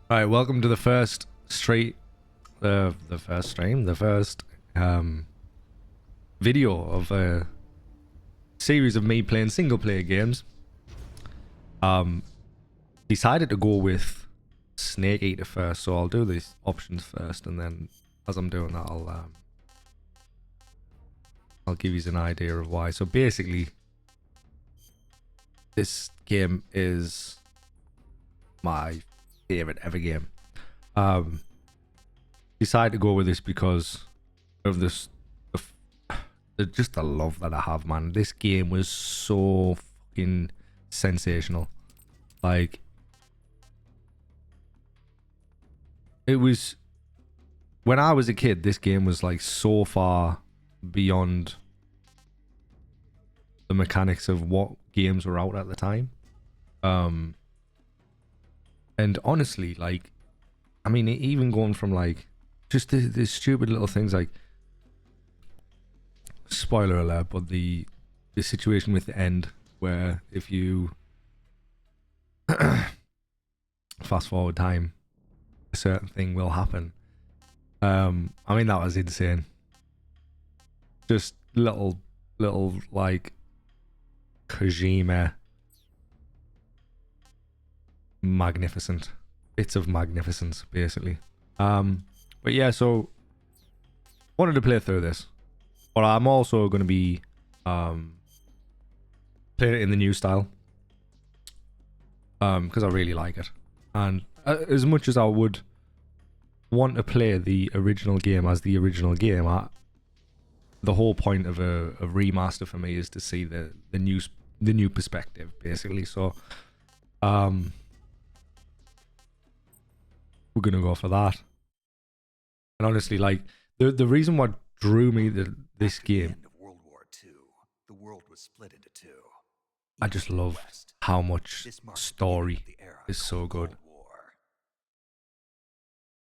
All right, welcome to the first video of a series of me playing single player games. Decided to go with Snake Eater first, so I'll do these options first, and then as I'm doing that, I'll give you an idea of why. So basically, this game is my favorite ever game. Decided to go with this because of this, just the love that I have, man. This game was so fucking sensational. Like, it was, when I was a kid, this game was like so far beyond the mechanics of what games were out at the time. And honestly, like, I mean, even going from like just the stupid little things like, spoiler alert, but the situation with the end where if you fast forward time, a certain thing will happen. I mean, that was insane. Just little like Kojima magnificent bits of magnificence, basically. But yeah, so wanted to play through this, but I'm also going to be playing it in the new style, because I really like it. And as much as I would want to play the original game as the original game, the whole point of a remaster for me is to see the new perspective, basically. So we're gonna go for that. And honestly, like, the reason what drew me to this game, World War II, the world was split into two. I just love how much story is so good.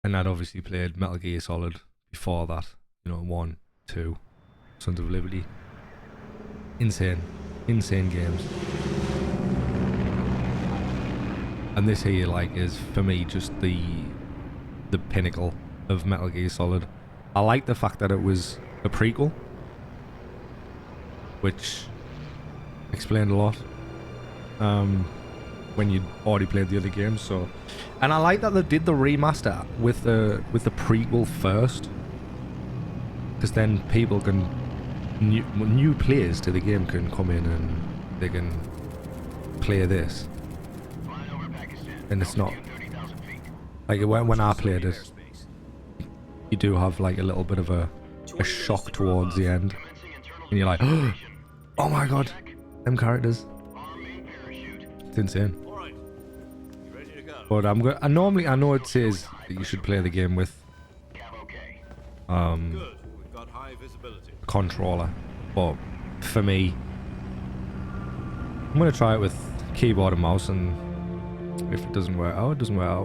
And I'd obviously played Metal Gear Solid before that, you know, 1, 2, Sons of Liberty. Insane games. And this here, like, is for me just the pinnacle of Metal Gear Solid. I like the fact that it was a prequel, which explained a lot when you'd already played the other games. So, and I like that they did the remaster with the prequel first, because then people can new players to the game can come in and they can play this, and it's not like when I played it, you do have like a little bit of a shock towards the end, and you're like, oh my god, them characters. It's insane. But I'm going. I know it says that you should play the game with controller, but for me, I'm gonna try it with keyboard and mouse, and if it doesn't work out,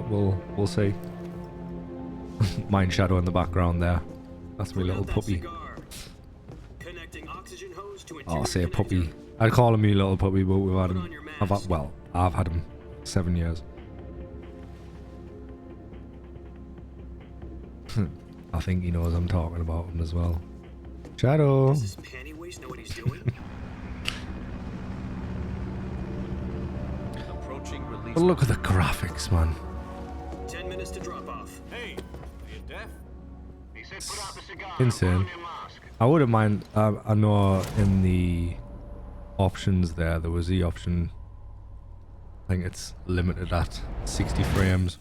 we'll see. Mind Shadow in the background there. That's my little puppy. Oh, I'll say a puppy. I'd call him my little puppy, but we've had him. I've had him 7 years. I think he knows I'm talking about him as well. Shadow. Does this panty waste know what he's doing? But look at the graphics, man. 10 minutes to drop off. Hey, are you deaf? He said put out the cigar. Insane. I wouldn't mind. I know in the options there was the option. I think it's limited at 60 frames.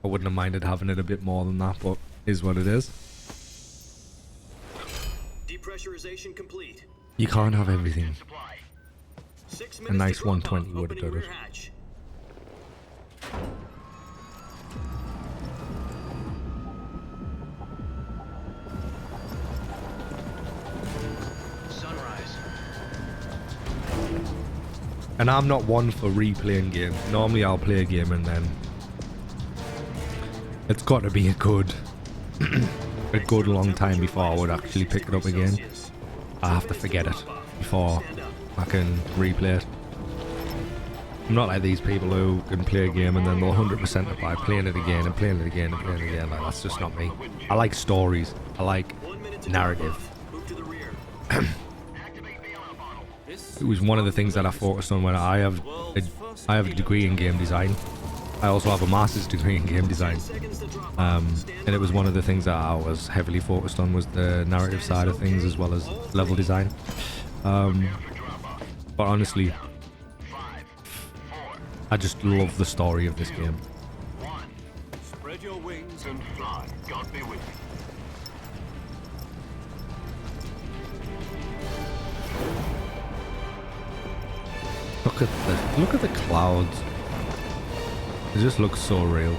I wouldn't have minded having it a bit more than that, but is what it is. Depressurization complete. You can't have everything. 6 A minutes nice to drop 120 off. would have Opening done it. rear hatch. Sunrise. And I'm not one for replaying games. Normally I'll play a game and then it's got to be a good long time before I would actually pick it up again. I have to forget it before I can replay it. I'm not like these people who can play a game and then they'll 100% it by playing it again and playing it again and playing it again. Like, that's just not me. I like stories. I like 1 minute to narrative. drop off. Move to the rear. It was one of the things that I focused on when I have a degree in game design. I also have a master's degree in game design. Seconds to drop off. And it was one of the things that I was heavily focused on was the narrative side of things as well as level design. But honestly, I just love the story of this game. Spread your wings and fly. God be with you. Look at the clouds. It just looks so real.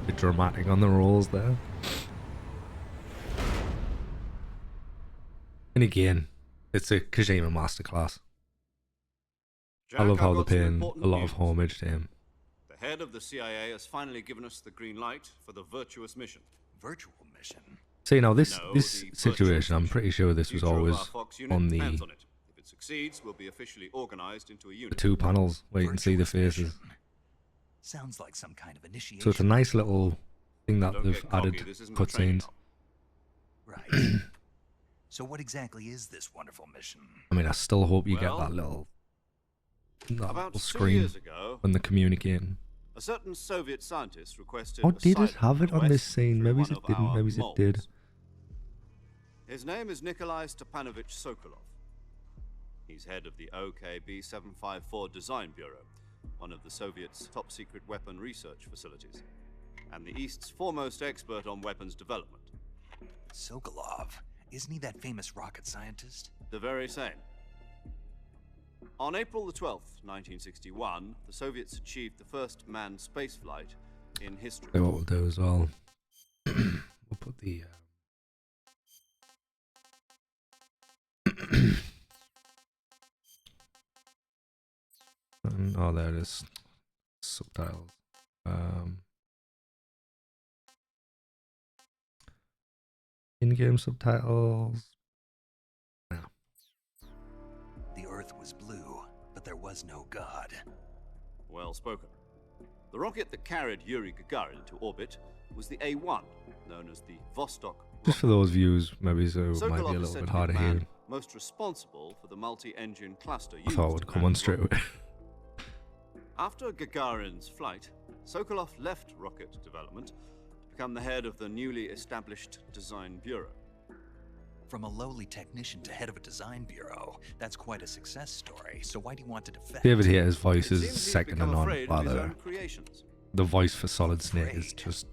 Bit dramatic on the rolls there. And again, it's a Kojima masterclass. I love how they're paying a lot of homage to him. The head of the CIA has finally given us the green light for the virtuous mission. Virtual mission? See, now this No, this the situation, I'm virtual pretty sure this was future of our always Fox unit on depends the on it. If it succeeds, we'll be officially organized into a unit. two panels where you can see the Virtuous faces. mission. Sounds like some kind of initiation. So it's a nice little thing that Don't they've get cocky, added this isn't a training cutscenes. Right. So what exactly is this wonderful mission? I mean, I still hope you get Well, that little About little 2 screen years ago, when they're communicating. a certain Soviet scientist requested Oh, a did it silent have it on this request scene? through Maybe one it of didn't. our Maybe it did. moles. His name is Nikolai Stepanovich Sokolov. He's head of the OKB 754 Design Bureau, one of the Soviets' top-secret weapon research facilities, and the East's foremost expert on weapons development. Sokolov. Isn't he that famous rocket scientist? The very same. On April the 12th, 1961, the Soviets achieved the first manned spaceflight in history. So what we'll do as well, we'll put the oh, there it is. Subtitles. In-game subtitles. No. The Earth was blue, but there was no God. Well spoken. The rocket that carried Yuri Gagarin to orbit was the A-1, known as the Vostok Just for those views, maybe so it might be Sokolov a is little said bit to be hard the to man hear. most responsible for the multi-engine cluster I used thought it would to come man on the straight rocket. away. After Gagarin's flight, Sokolov left rocket development to become the head of the newly established Design Bureau. From a lowly technician to head of a design bureau, that's quite a success story. So why do you want to defect? David Hayter's voice It is seems he's second to become none, afraid by of his the own creations. the voice for Solid Snake is Afraid. just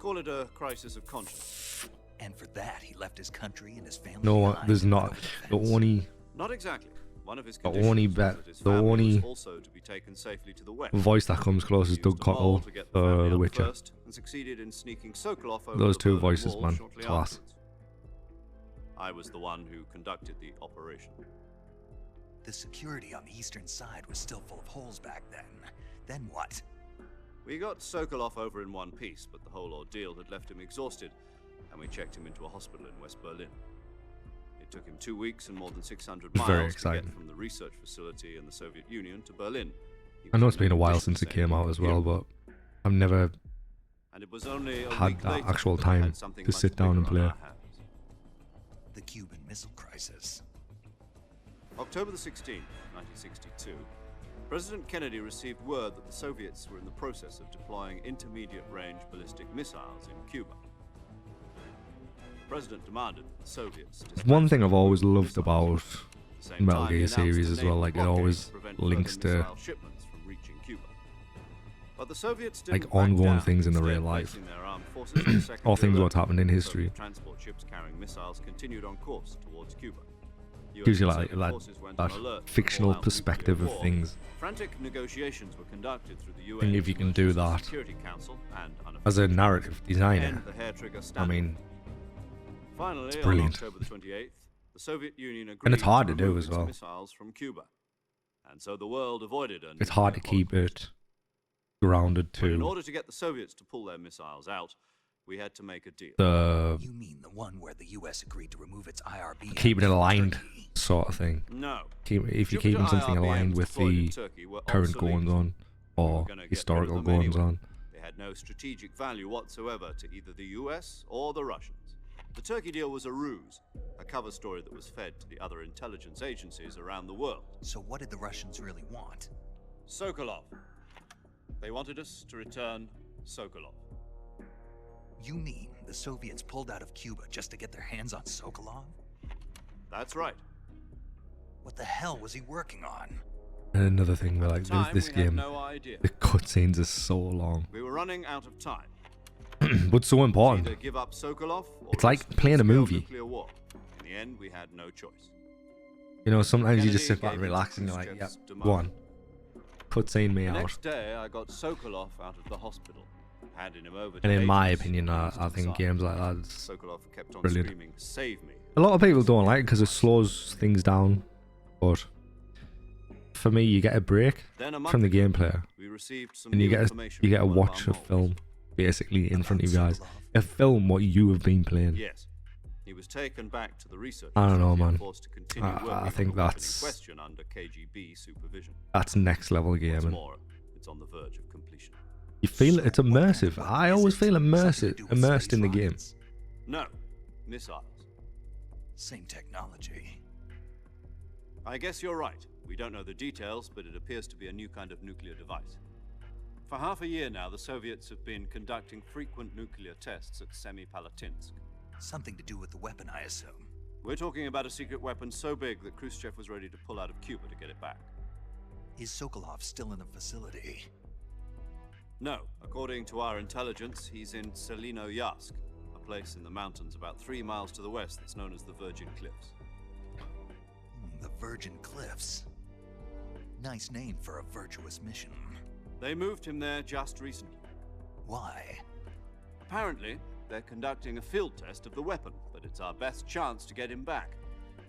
Call it a crisis of conscience. And for that, he left his country and his family no. behind There's to not go to the defense. only Not exactly. One of his The conditions only was bet- that his the family only was also to be taken safely to the west. voice that comes close is He Doug used a mole Cockle to get for family The out Witcher. first and succeeded in sneaking Sokolov over Those the two Berlin voices, Wall man, shortly class. afterwards. I was the one who conducted the operation. The security on the eastern side was still full of holes back then. Then what? We got Sokolov over in one piece, but the whole ordeal had left him exhausted, and we checked him into a hospital in West Berlin. It took him 2 weeks and more than 600 It's miles very to exciting. get from the research facility in the Soviet Union to Berlin. He I know was it's been a in while condition since it saying came he out could as well, hear. but I've never And it was only a had week that later actual that we had time something to much sit down and bigger on play. our hands. The Cuban Missile Crisis. October the 16th, 1962, President Kennedy received word that the Soviets were in the process of deploying intermediate-range ballistic missiles in Cuba. The President demanded that the Soviets dispatch One thing I've always the loved missiles. about At the same Metal time, he Gear announced series the as well, naval like it blockade always to prevent links further to missile shipments from reaching Cuba. But the Soviets like didn't back ongoing down, things in the instead real life. placing their armed forces on secondary All things alert. what's happened in Soviet history. Transport ships carrying missiles continued on course towards Cuba. Gives you US like Soviet that, forces went that on alert for fictional all-out perspective nuclear of war. things. Frantic negotiations were conducted through the UN. think if you can do that Security Council and As a unofficial narrative to designer, end the hair trigger I standoff. mean, Finally, brilliant. on October the 28th, the Soviet Union agreed and it's hard to to do remove as its well. missiles from Cuba. And so the world avoided a It's hard to nuclear keep holocaust. it grounded But in to order to get the Soviets to pull their missiles out, we had to make a deal. The You mean the one where the U.S. agreed to remove its IRB? keeping it from aligned Turkey? sort of thing. No. If you're Jupiter keeping something IRBMs aligned with deployed in the Turkey were current obsolete. goings on We were or gonna get rid of historical them goings anyway. on. They had no strategic value whatsoever to either the US or the Russians. The Turkey deal was a ruse, a cover story that was fed to the other intelligence agencies around the world. So what did the Russians really want? Sokolov. They wanted us to return Sokolov. You mean the Soviets pulled out of Cuba just to get their hands on Sokolov? That's right. What the hell was he working on? And another thing, At like the time, this we had game, no idea. the cutscenes are so long, We were running out of time. but so important. Either give up Sokolov or It's like risk playing a full-scale movie. nuclear war. In the end, we had no choice. You know, sometimes you just Kennedy sit back and gave in to relax and you're like, yep, Khrushchev's go demand. on. Cutscene me The out. next day, I got Sokolov out of the hospital, handing him over to And in my agents opinion, I used think inside. games like that, Sokolov kept on brilliant. screaming, "Save me!" a lot of people don't like it because it slows things down. But for me, you get a break Then a month from the ago, gameplay, we received some and you new get information a from one of our watch a moles. film basically in front of you guys. Sokolov? A film what you have been playing. Yes, he was taken back to the research. I don't know, facility and man. forced to continue I working on think the weapon that's- in question under KGB supervision. That's next level What's gaming. more, it's on the verge of completion. You feel it's So what kind of immersive. weapon I is always it? feel Something to immersive, do with immersed space in the game. rockets? No, missiles. Same technology. I guess you're right. We don't know the details, but it appears to be a new kind of nuclear device. For half a year now, the Soviets have been conducting frequent nuclear tests at Semipalatinsk. Something to do with the weapon, I assume. We're talking about a secret weapon so big that Khrushchev was ready to pull out of Cuba to get it back. Is Sokolov still in the facility? No, according to our intelligence, he's in Selino-Yarsk, a place in the mountains about 3 miles to the west that's known as the Virgin Cliffs. The Virgin Cliffs. Nice name for a virtuous mission. They moved him there just recently. Why? Apparently, they're conducting a field test of the weapon, but it's our best chance to get him back.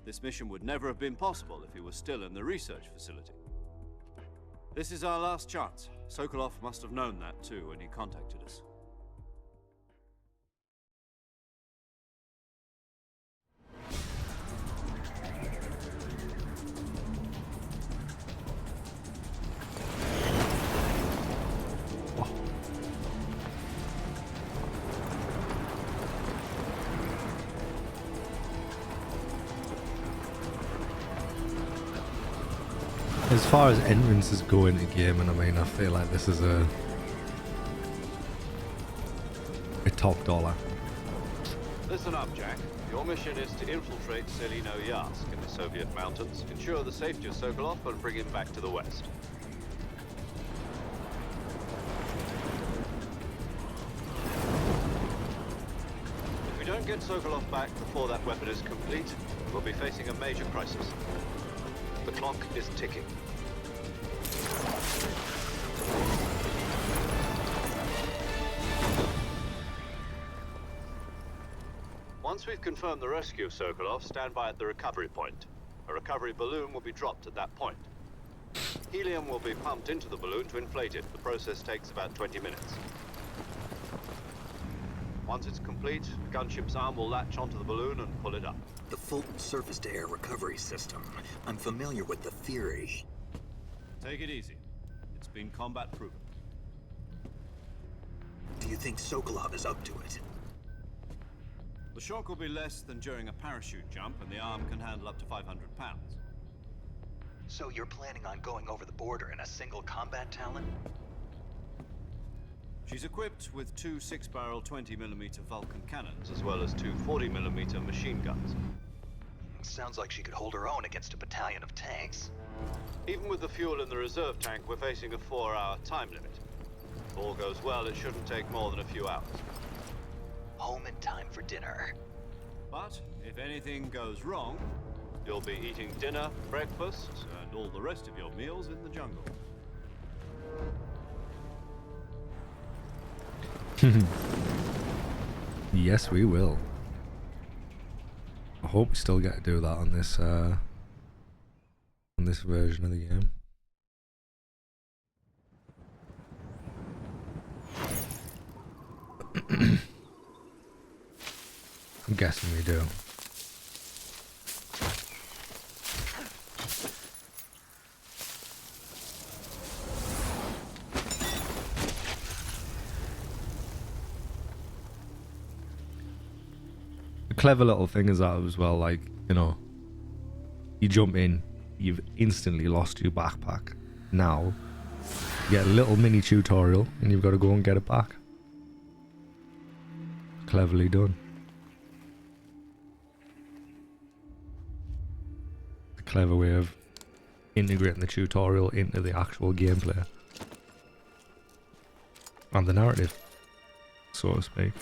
This mission would never have been possible if he was still in the research facility. This is our last chance. Sokolov must have known that too when he contacted us. As far as entrances go into gaming, I mean, I feel like this is a top dollar. Listen up, Jack. Your mission is to infiltrate Selino-Yarsk in the Soviet mountains, ensure the safety of Sokolov, and bring him back to the west. If we don't get Sokolov back before that weapon is complete, we'll be facing a major crisis. The clock is ticking. Once we've confirmed the rescue of Sokolov, stand by at the recovery point. A recovery balloon will be dropped at that point. Helium will be pumped into the balloon to inflate it. The process takes about 20 minutes. Once it's complete, the gunship's arm will latch onto the balloon and pull it up. The Fulton surface-to-air recovery system. I'm familiar with the theory. Take it easy. It's been combat proven. Do you think Sokolov is up to it? The shock will be less than during a parachute jump, and the arm can handle up to 500 pounds. So you're planning on going over the border in a single combat Talon? She's equipped with 2 6-barrel 20mm Vulcan cannons, as well as 2 40mm machine guns. Sounds like she could hold her own against a battalion of tanks. Even with the fuel in the reserve tank, we're facing a 4-hour time limit. If all goes well, it shouldn't take more than a few hours. Home in time for dinner. But if anything goes wrong, you'll be eating dinner, breakfast, and all the rest of your meals in the jungle. Yes, we will. I hope we still get to do that on this version of the game. guessing we do. A clever little thing is that as well, like, you know, you jump in, you've instantly lost your backpack. Now, you get a little mini tutorial and you've got to go and get it back. Cleverly done. A clever way of integrating the tutorial into the actual gameplay. And the narrative, so to speak.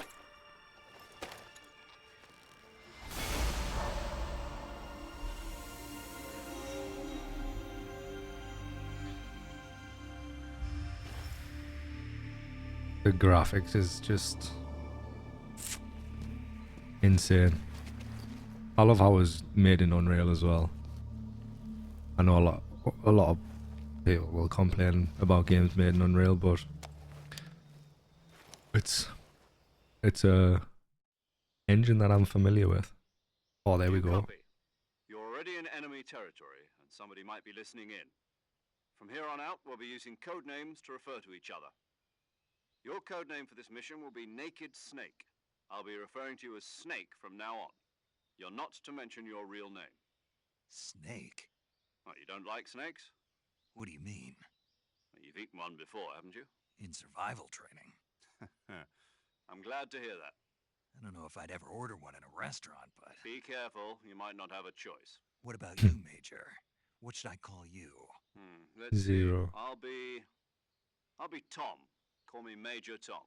The graphics is just insane. I love how it was made in Unreal as well. I know a lot of people will complain about games made in Unreal, but it's a engine that I'm familiar with. Oh, there we go. Copy. You're already in enemy territory, and somebody might be listening in. From here on out, we'll be using code names to refer to each other. Your code name for this mission will be Naked Snake. I'll be referring to you as Snake from now on. You're not to mention your real name. Snake? What, you don't like snakes? What do you mean? You've eaten one before, haven't you? In survival training? I'm glad to hear that. I don't know if I'd ever order one in a restaurant, but... Be careful, you might not have a choice. What about you, Major? What should I call you? Let's Zero. See. I'll be Tom. Call me Major Tom.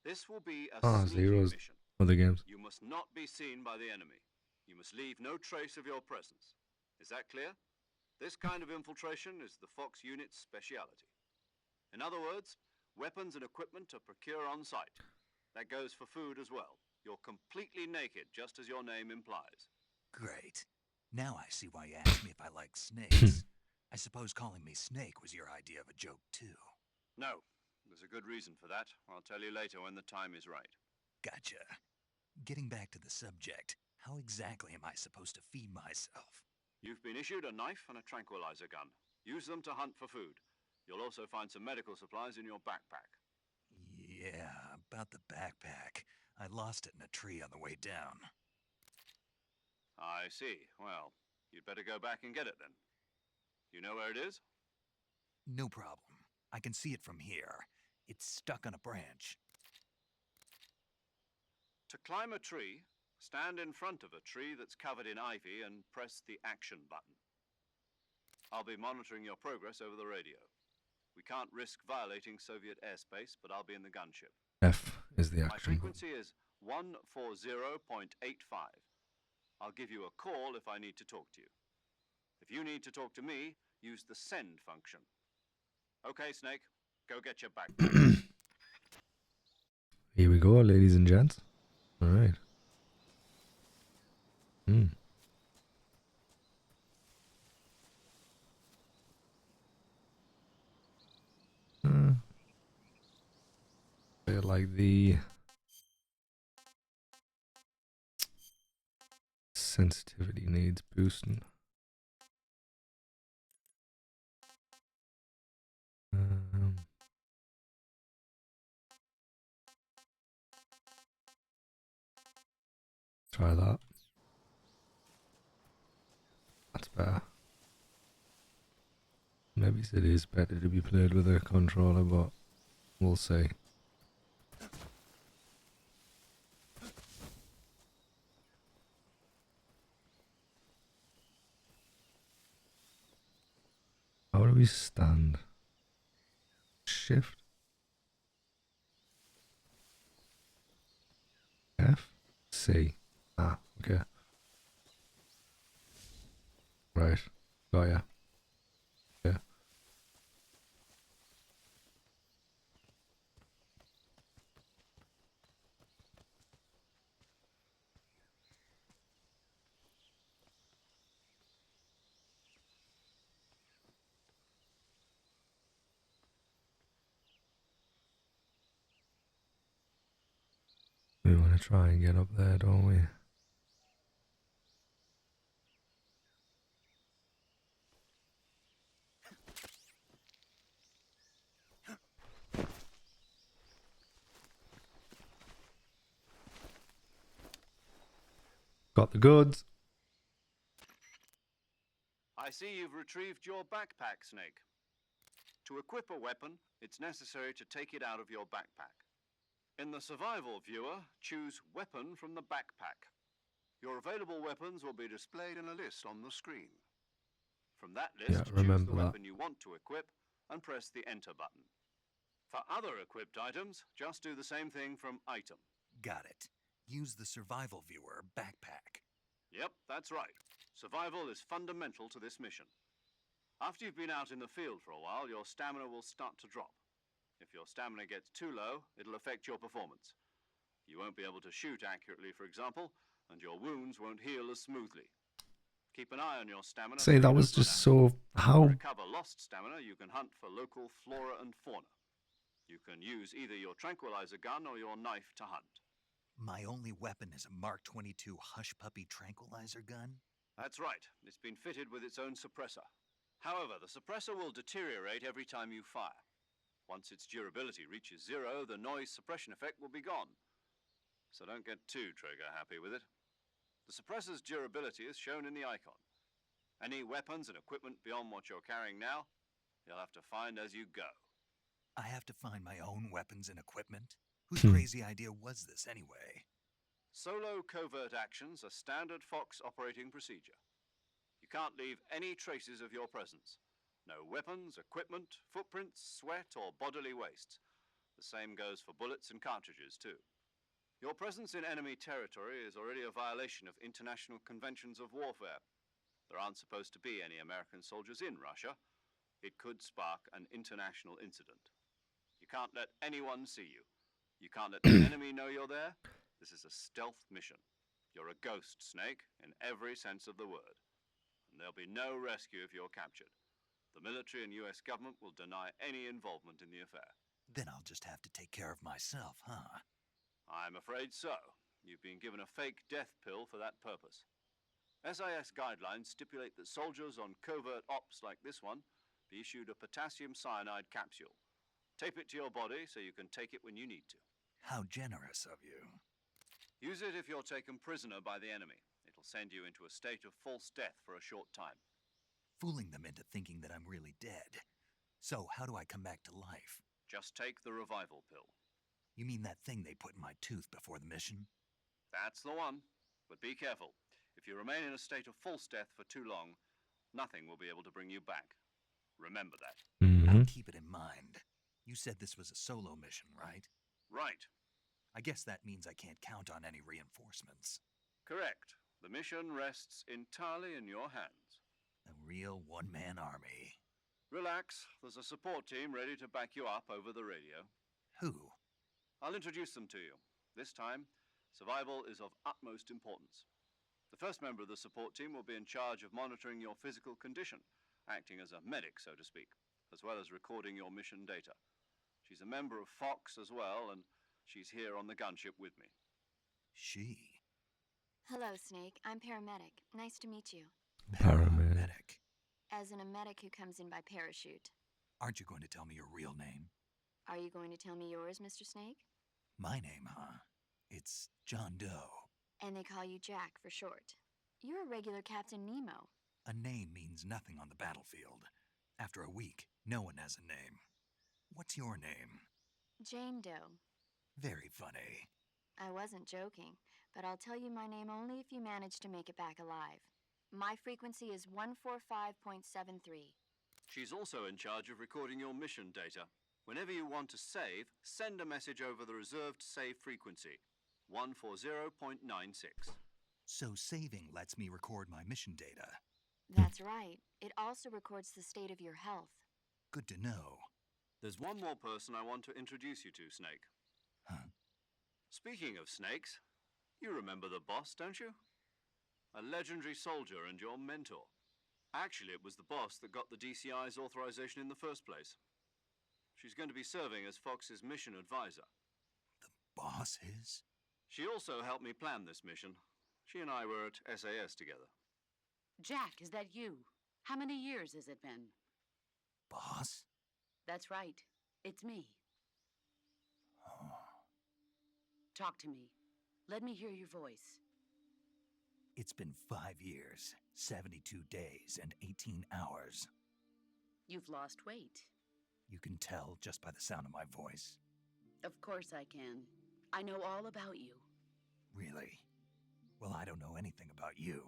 This will be a sneaky Zero's mission. other games. You must not be seen by the enemy. You must leave no trace of your presence. Is that clear? This kind of infiltration is the Fox unit's speciality. In other words, weapons and equipment are procured on site. That goes for food as well. You're completely naked, just as your name implies. Great. Now I see why you asked me if I like snakes. I suppose calling me Snake was your idea of a joke, too. No, there's a good reason for that. I'll tell you later when the time is right. Gotcha. Getting back to the subject, how exactly am I supposed to feed myself? You've been issued a knife and a tranquilizer gun. Use them to hunt for food. You'll also find some medical supplies in your backpack. Yeah, about the backpack. I lost it in a tree on the way down. I see. Well, you'd better go back and get it then. You know where it is? No problem. I can see it from here. It's stuck on a branch. To climb a tree, stand in front of a tree that's covered in ivy and press the action button. I'll be monitoring your progress over the radio. We can't risk violating Soviet airspace, but I'll be in the gunship. F is the My action. frequency is 140.85. I'll give you a call if I need to talk to you. If you need to talk to me, use the send function. Okay, Snake, go get your backpack. Here we go, ladies and gents. All right. Like the sensitivity needs boosting. Try that. That's better. Maybe it is better to be played with a controller, but we'll see. How do we stand? Shift? F? C. Ah, okay. Right. Got ya. Yeah. We want to try and get up there, don't we? Got the goods. I see you've retrieved your backpack, Snake. To equip a weapon, it's necessary to take it out of your backpack. In the survival viewer, choose Weapon from the backpack. Your available weapons will be displayed in a list on the screen. From that list, choose remember the that. weapon you want to equip and press the Enter button. For other equipped items, just do the same thing from Item. Got it. Use the survival viewer backpack. Yep, that's right. Survival is fundamental to this mission. After you've been out in the field for a while, your stamina will start to drop. If your stamina gets too low, it'll affect your performance. You won't be able to shoot accurately, for example, and your wounds won't heal as smoothly. Keep an eye on your stamina. Say that was just so. How? To recover lost stamina, you can hunt for local flora and fauna. You can use either your tranquilizer gun or your knife to hunt. My only weapon is a Mark 22 Hush Puppy tranquilizer gun? That's right. It's been fitted with its own suppressor. However, the suppressor will deteriorate every time you fire. Once its durability reaches 0, the noise suppression effect will be gone. So don't get too trigger happy with it. The suppressor's durability is shown in the icon. Any weapons and equipment beyond what you're carrying now, you'll have to find as you go. I have to find my own weapons and equipment? Whose crazy idea was this anyway? Solo covert actions are standard Fox operating procedure. You can't leave any traces of your presence. No weapons, equipment, footprints, sweat, or bodily wastes. The same goes for bullets and cartridges, too. Your presence in enemy territory is already a violation of international conventions of warfare. There aren't supposed to be any American soldiers in Russia. It could spark an international incident. You can't let anyone see you. You can't let the enemy know you're there. This is a stealth mission. You're a ghost, Snake, in every sense of the word. And there'll be no rescue if you're captured. The military and US government will deny any involvement in the affair. Then I'll just have to take care of myself, huh? I'm afraid so. You've been given a fake death pill for that purpose. SIS guidelines stipulate that soldiers on covert ops like this one be issued a potassium cyanide capsule. Tape it to your body so you can take it when you need to. How generous of you. Use it if you're taken prisoner by the enemy. It'll send you into a state of false death for a short time. Fooling them into thinking that I'm really dead. So how do I come back to life? Just take the revival pill. You mean that thing they put in my tooth before the mission? That's the one. But be careful. If you remain in a state of false death for too long, nothing will be able to bring you back. Remember that. I'll keep it in mind. You said this was a solo mission, right? Right. I guess that means I can't count on any reinforcements. Correct. The mission rests entirely in your hands. A real one-man army. Relax. There's a support team ready to back you up over the radio. Who? I'll introduce them to you. This time, survival is of utmost importance. The first member of the support team will be in charge of monitoring your physical condition, acting as a medic, so to speak, as well as recording your mission data. She's a member of Fox as well, and she's here on the gunship with me. She? Hello, Snake. I'm paramedic. Nice to meet you. Paramedic. As in a medic who comes in by parachute. Aren't you going to tell me your real name? Are you going to tell me yours, Mr. Snake? My name, huh? It's John Doe. And they call you Jack for short. You're a regular Captain Nemo. A name means nothing on the battlefield. After a week, no one has a name. What's your name? Jane Doe. Very funny. I wasn't joking, but I'll tell you my name only if you manage to make it back alive. My frequency is 145.73. She's also in charge of recording your mission data. Whenever you want to save, send a message over the reserved save frequency, 140.96. So saving lets me record my mission data. That's right. It also records the state of your health. Good to know. There's one more person I want to introduce you to, Snake. Huh? Speaking of snakes, you remember the boss, don't you? A legendary soldier and your mentor. Actually, it was the boss that got the DCI's authorization in the first place. She's going to be serving as Fox's mission advisor. The boss is? She also helped me plan this mission. She and I were at SAS together. Jack, is that you? How many years has it been? Boss? That's right. It's me. Talk to me. Let me hear your voice. It's been 5 years, 72 days, and 18 hours. You've lost weight. You can tell just by the sound of my voice. Of course I can. I know all about you. Really? Well, I don't know anything about you.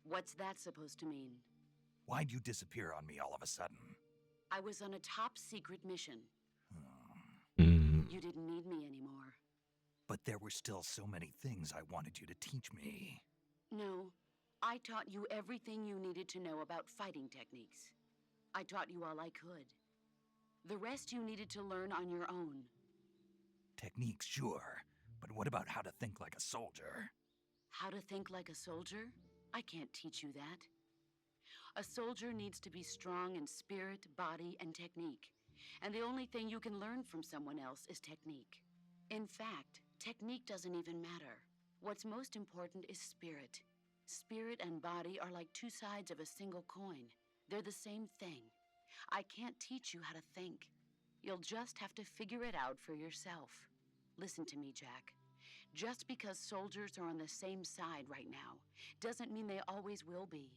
What's that supposed to mean? Why'd you disappear on me all of a sudden? I was on a top secret mission. Mm. You didn't need me anymore. But there were still so many things I wanted you to teach me. No, I taught you everything you needed to know about fighting techniques. I taught you all I could. The rest you needed to learn on your own. Techniques, sure. But what about how to think like a soldier? How to think like a soldier? I can't teach you that. A soldier needs to be strong in spirit, body, and technique. And the only thing you can learn from someone else is technique. In fact, technique doesn't even matter. What's most important is spirit. Spirit and body are like two sides of a single coin. They're the same thing. I can't teach you how to think. You'll just have to figure it out for yourself. Listen to me, Jack. Just because soldiers are on the same side right now doesn't mean they always will be.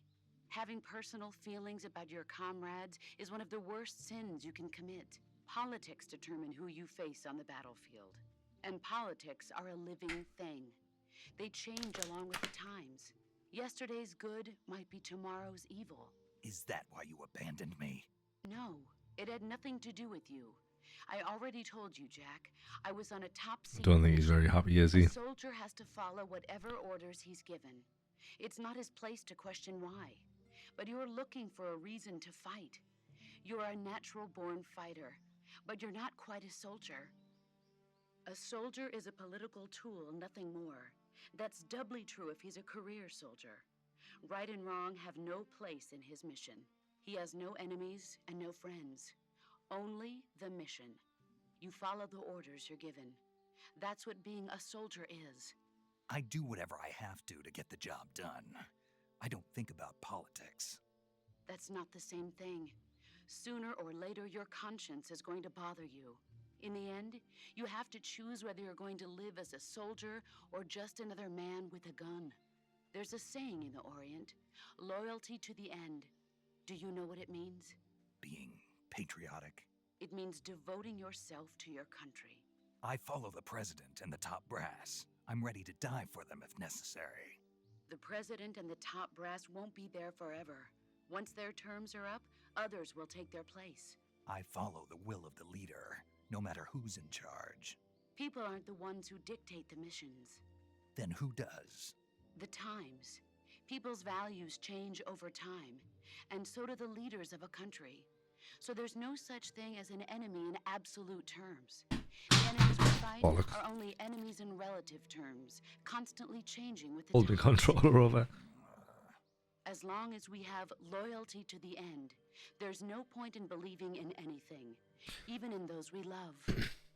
Having personal feelings about your comrades is one of the worst sins you can commit. Politics determine who you face on the battlefield. And politics are a living thing. They change along with the times. Yesterday's good might be tomorrow's evil. Is that why you abandoned me? No, it had nothing to do with you. I already told you, Jack. I was on a top secret Don't think he's mission. very happy, is he? A soldier has to follow whatever orders he's given. It's not his place to question why. But you're looking for a reason to fight. You're a natural-born fighter, but you're not quite a soldier. A soldier is a political tool, nothing more. That's doubly true if he's a career soldier. Right and wrong have no place in his mission. He has no enemies and no friends. Only the mission. You follow the orders you're given. That's what being a soldier is. I do whatever I have to get the job done. I don't think about politics. That's not the same thing. Sooner or later, your conscience is going to bother you. In the end, you have to choose whether you're going to live as a soldier or just another man with a gun. There's a saying in the Orient, loyalty to the end. Do you know what it means? Being patriotic. It means devoting yourself to your country. I follow the president and the top brass. I'm ready to die for them if necessary. The president and the top brass won't be there forever. Once their terms are up, others will take their place. I follow the will of the leader, no matter who's in charge. People aren't the ones who dictate the missions. Then who does? The times. People's values change over time, and so do the leaders of a country. So there's no such thing as an enemy in absolute terms. The enemies we fight Bollocks. are only enemies in relative terms, constantly changing with the Holding times. controller over. As long as we have loyalty to the end, there's no point in believing in anything, even in those we love.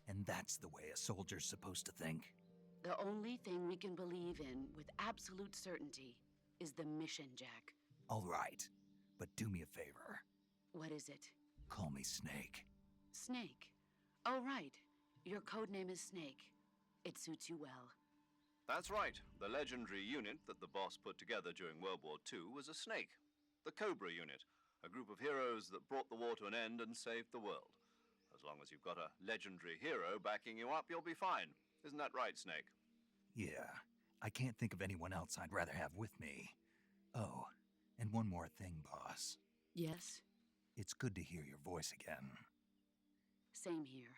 And that's the way a soldier's supposed to think? The only thing we can believe in with absolute certainty is the mission, Jack. All right, but do me a favor. What is it? Call me Snake. Snake. Oh, right. Your code name is Snake. It suits you well. That's right. The legendary unit that the boss put together during World War II was a snake. The Cobra unit, a group of heroes that brought the war to an end and saved the world. As long as you've got a legendary hero backing you up, you'll be fine. Isn't that right, Snake? Yeah, I can't think of anyone else I'd rather have with me. Oh, and one more thing, boss. Yes? It's good to hear your voice again. Same here.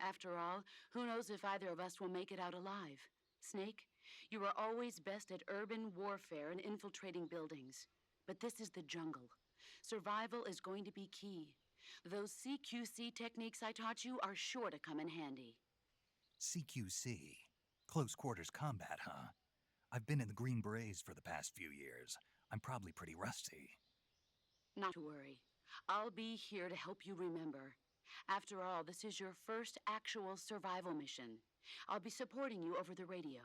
After all, who knows if either of us will make it out alive? Snake, you are always best at urban warfare and infiltrating buildings. But this is the jungle. Survival is going to be key. Those CQC techniques I taught you are sure to come in handy. CQC? Close quarters combat, huh? I've been in the Green Berets for the past few years. I'm probably pretty rusty. Not to worry. I'll be here to help you remember. After all, this is your first actual survival mission. I'll be supporting you over the radio.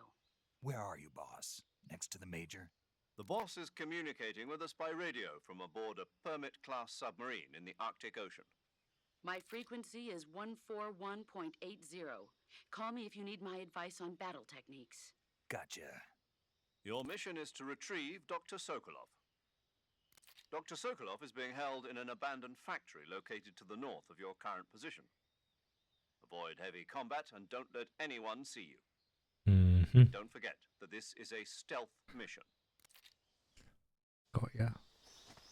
Where are you, boss? Next to the Major? The boss is communicating with us by radio from aboard a Permit-class submarine in the Arctic Ocean. My frequency is 141.80. Call me if you need my advice on battle techniques. Gotcha. Your mission is to retrieve Dr. Sokolov. Dr. Sokolov is being held in an abandoned factory located to the north of your current position. Avoid heavy combat and don't let anyone see you. Don't forget that this is a stealth mission. Oh, yeah.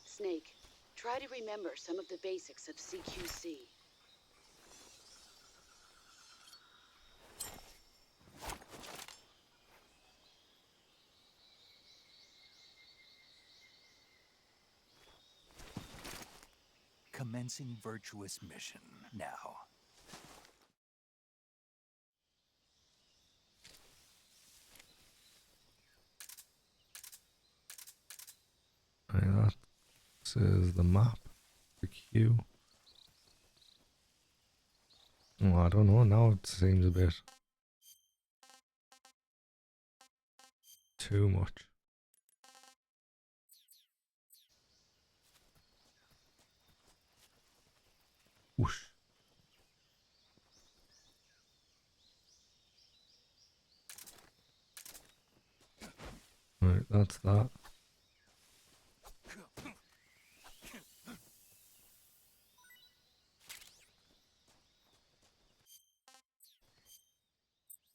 Snake, try to remember some of the basics of CQC. Commencing virtuous mission now. Right, this is the map. The queue. Oh, I don't know. Now it seems a bit too much. Whoosh. Right, that's that.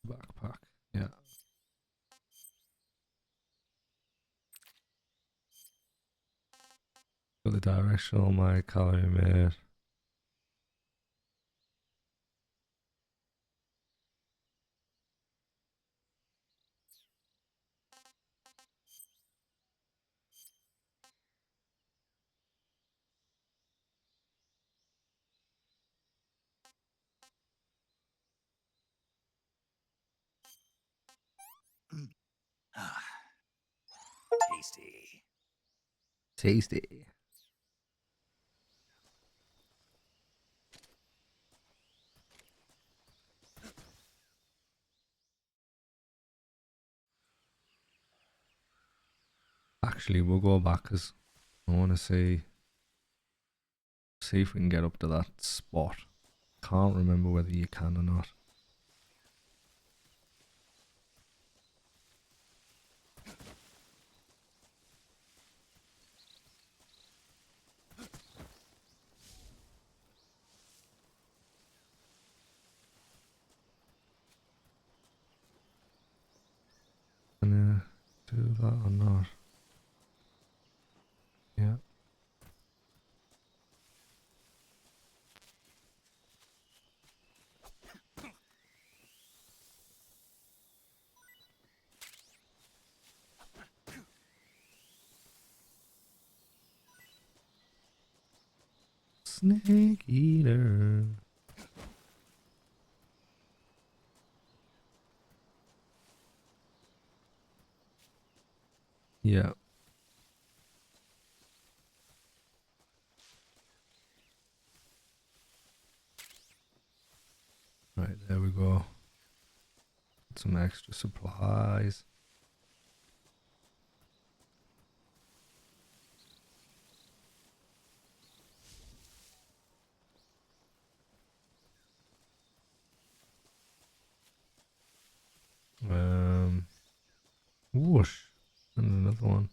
Backpack, yeah. Got the directional, my calorie mate. Tasty. Tasty. Actually, we'll go back because I want to see if we can get up to that spot. Can't remember whether you can or not. Can I do that or not? Yeah. Snake eater. Yeah. Right, there we go. Some extra supplies. Whoosh. And another one.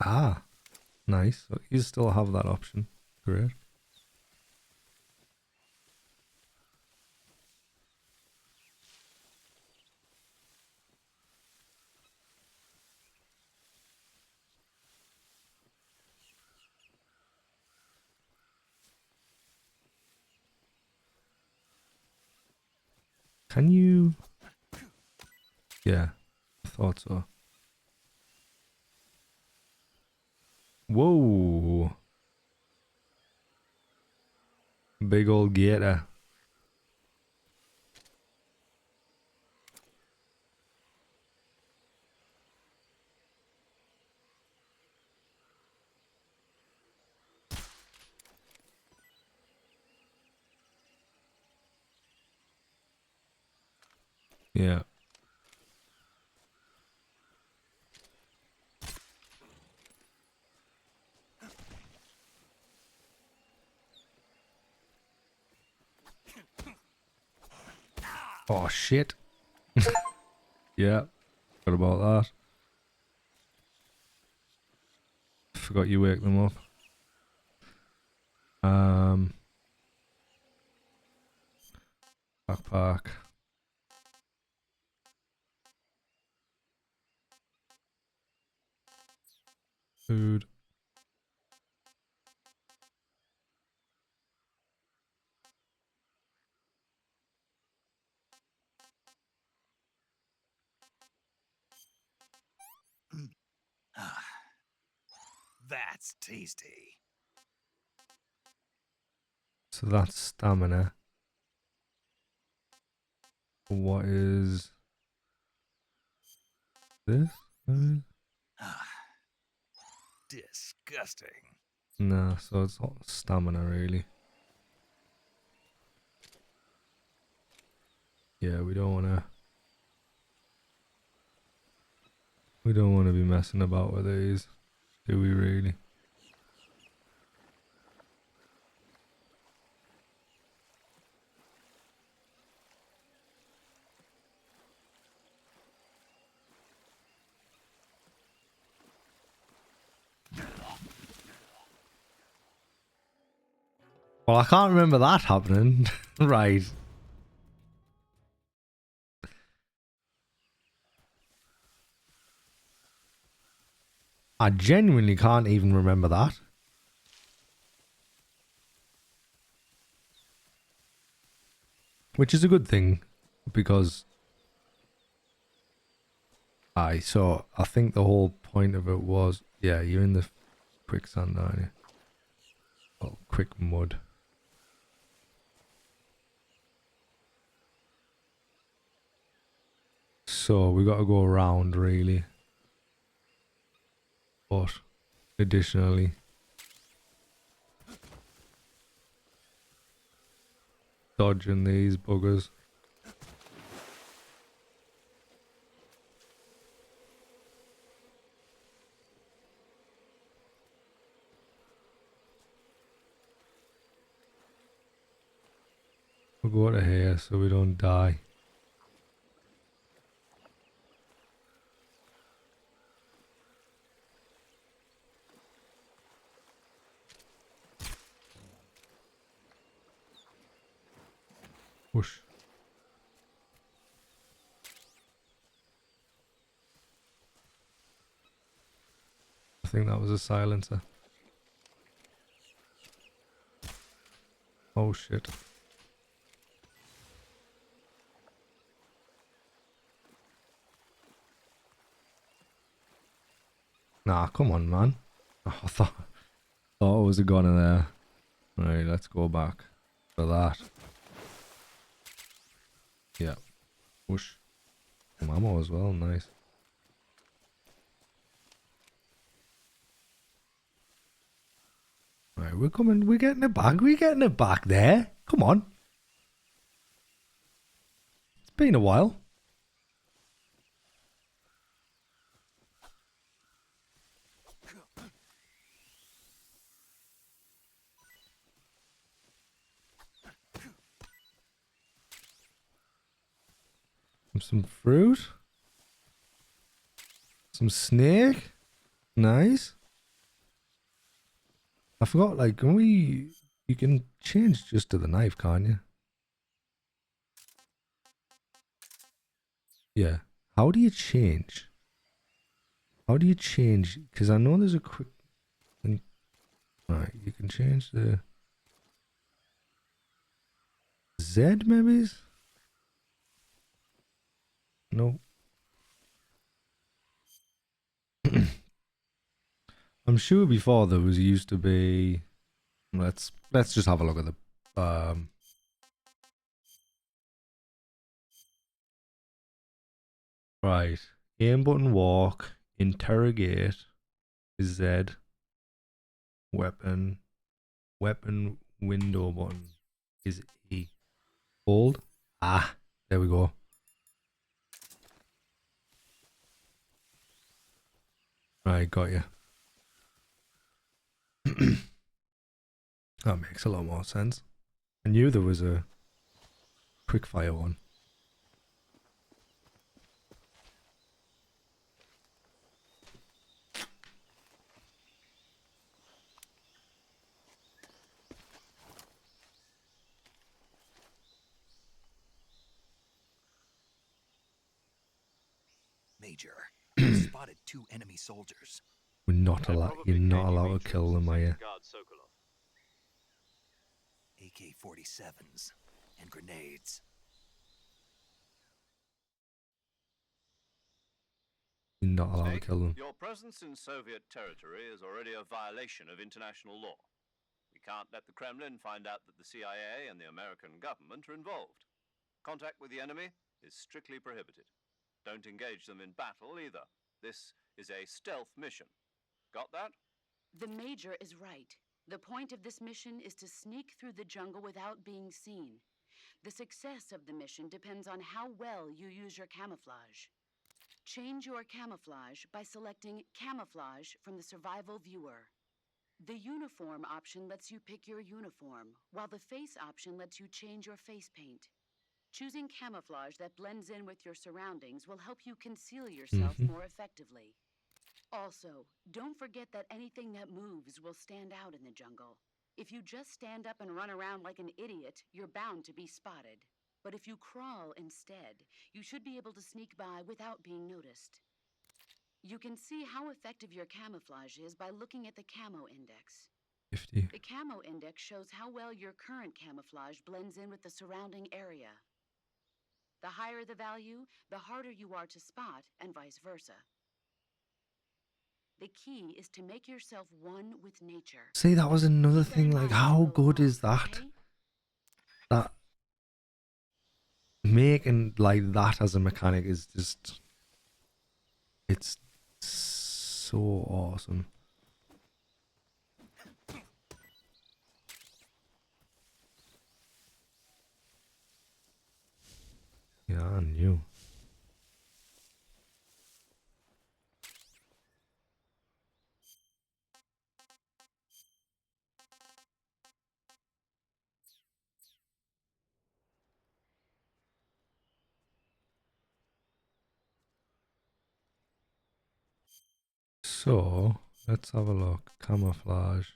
Ah, nice. So you still have that option. Great. Can you? Yeah, I thought so. Whoa. big old gator. Yeah. Oh shit. Yeah. Forgot about that. Forgot you wake them up. Backpack. Food. Ah, that's tasty. So that's stamina. What is this? Ah, disgusting. Nah, so it's not stamina really. Yeah, we don't wanna be messing about with these, do we really? Well, I can't remember that happening. Right. I genuinely can't even remember that. Which is a good thing, because I think the whole point of it was, yeah, you're in the quicksand, aren't you? Well, quick mud. So we got to go around really. But additionally, dodging these buggers. We'll go to here so we don't die. Whoosh. I think that was a silencer. Oh shit. Nah, come on, man. Oh, I thought it was a gun in there. Right, let's go back for that. Yeah. Whoosh. Some ammo as well, nice. Right, we're coming, we're getting it back there. Come on. It's been a while. Some fruit. Some snake. Nice. I forgot, like, you can change just to the knife, can't you? Yeah. How do you change? How do you change? Because I know there's a quick thing. Right, you can change the Z, maybe? No. I'm sure before there was used to be. Let's just have a look at the Right. Aim button walk. Interrogate is Z. Weapon. Weapon window button is E. Hold. Ah, there we go. Right, got you. That makes a lot more sense. I knew there was a quickfire one. Major, I've spotted 2 enemy soldiers. We're not They're allowed. probably You're not KGB allowed to troops kill them, are sent you? to guard Sokolov. AK-47s and grenades. You're not allowed to Snake, kill them. your presence in Soviet territory is already a violation of international law. We can't let the Kremlin find out that the CIA and the American government are involved. Contact with the enemy is strictly prohibited. Don't engage them in battle either. This is a stealth mission. Got that? The Major is right. The point of this mission is to sneak through the jungle without being seen. The success of the mission depends on how well you use your camouflage. Change your camouflage by selecting Camouflage from the Survival Viewer. The Uniform option lets you pick your uniform, while the Face option lets you change your face paint. Choosing camouflage that blends in with your surroundings will help you conceal yourself more effectively. Also, don't forget that anything that moves will stand out in the jungle. If you just stand up and run around like an idiot, you're bound to be spotted. But if you crawl instead, you should be able to sneak by without being noticed. You can see how effective your camouflage is by looking at the Camo Index. 50. The Camo Index shows how well your current camouflage blends in with the surrounding area. The higher the value, the harder you are to spot, and vice versa. The key is to make yourself one with nature. See, that was another Keep that thing. in Like, mind as how you go good along, is that? okay? That making like that as a mechanic is just. It's so awesome. Yeah, I knew. So, let's have a look. Camouflage.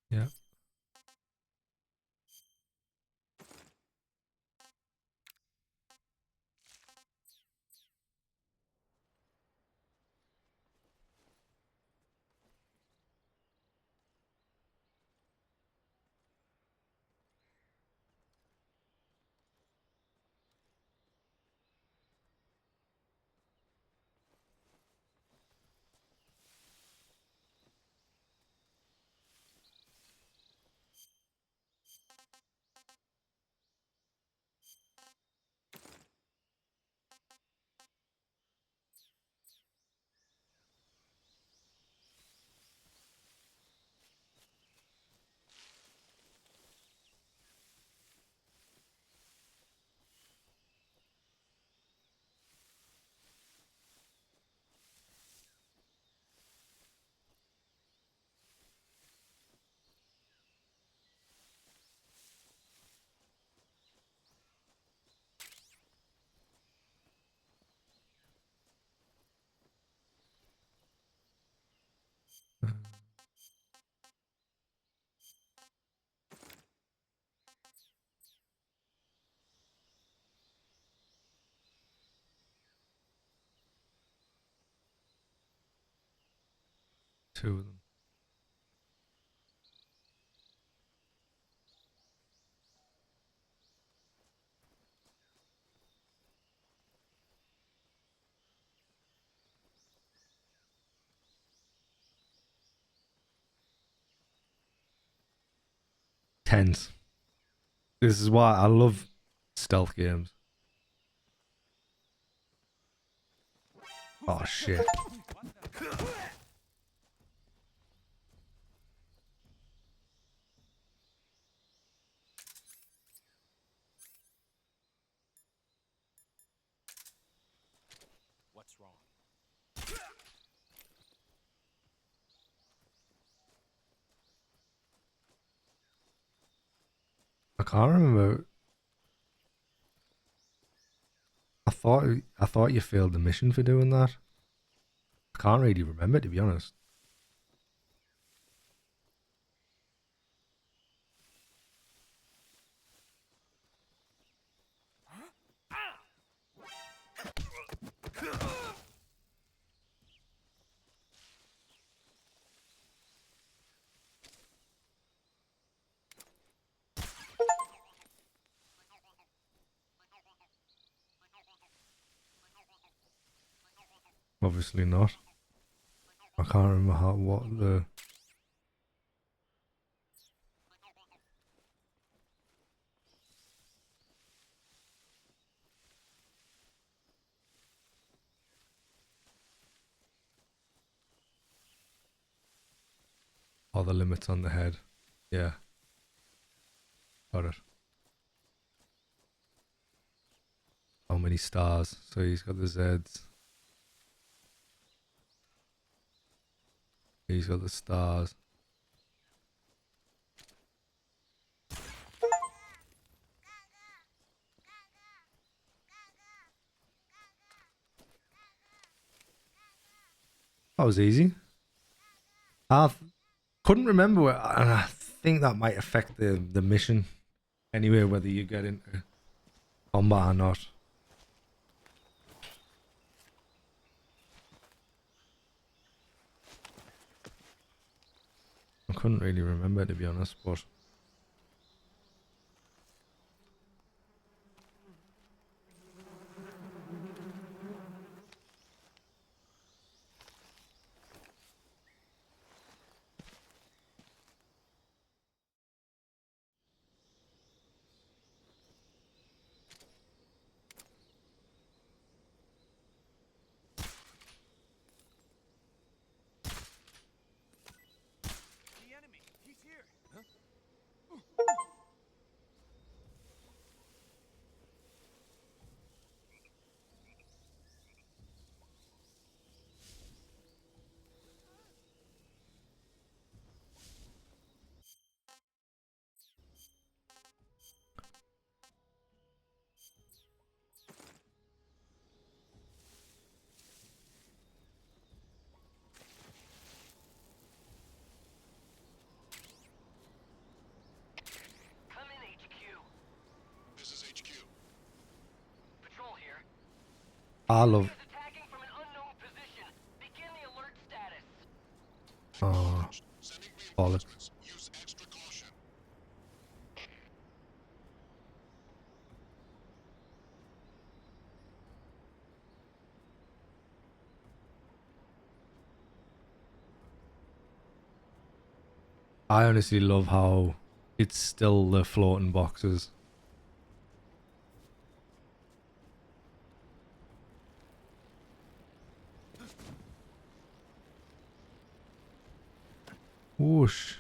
Yeah. Two of them. tense. This is why I love stealth games. Oh shit. What's wrong? I can't remember. I thought you failed the mission for doing that. I can't really remember, to be honest. Obviously not. I can't remember what the... Oh, the limits on the head. Yeah. Got it. How many stars? So he's got the Zs. He's got the stars. That was easy. I couldn't remember, and I think that might affect the mission anyway, whether you get into combat or not. I couldn't really remember, to be honest, but... The enemy. He's here. Huh? Come in, HQ. This is HQ. Patrol here. I love... Is attacking from an unknown position. Begin the alert status. Oh, bollocks. Use extra caution. I honestly love how it's still the floating boxes. Whoosh.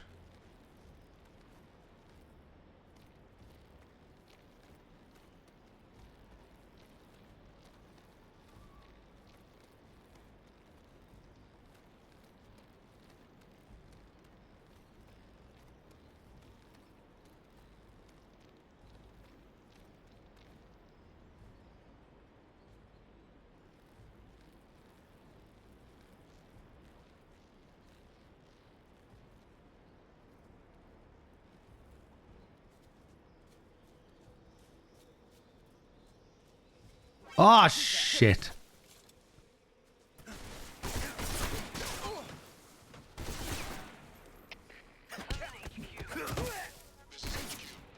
Oh, shit.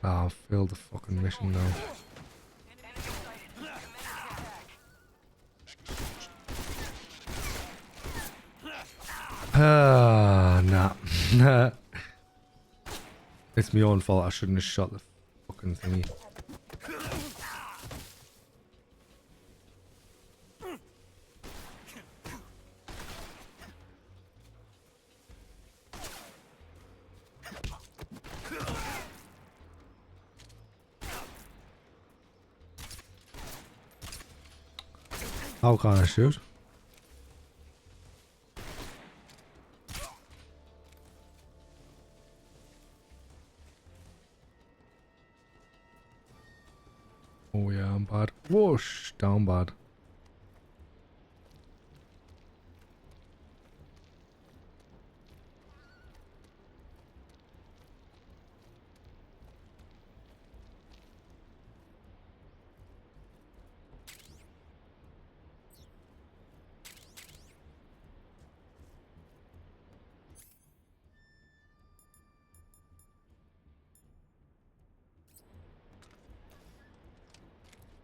Oh, I failed the fucking mission now. Nah. It's my own fault. I shouldn't have shot the fucking thingy. How can I shoot? Oh yeah, I'm bad. Whoosh, down bad.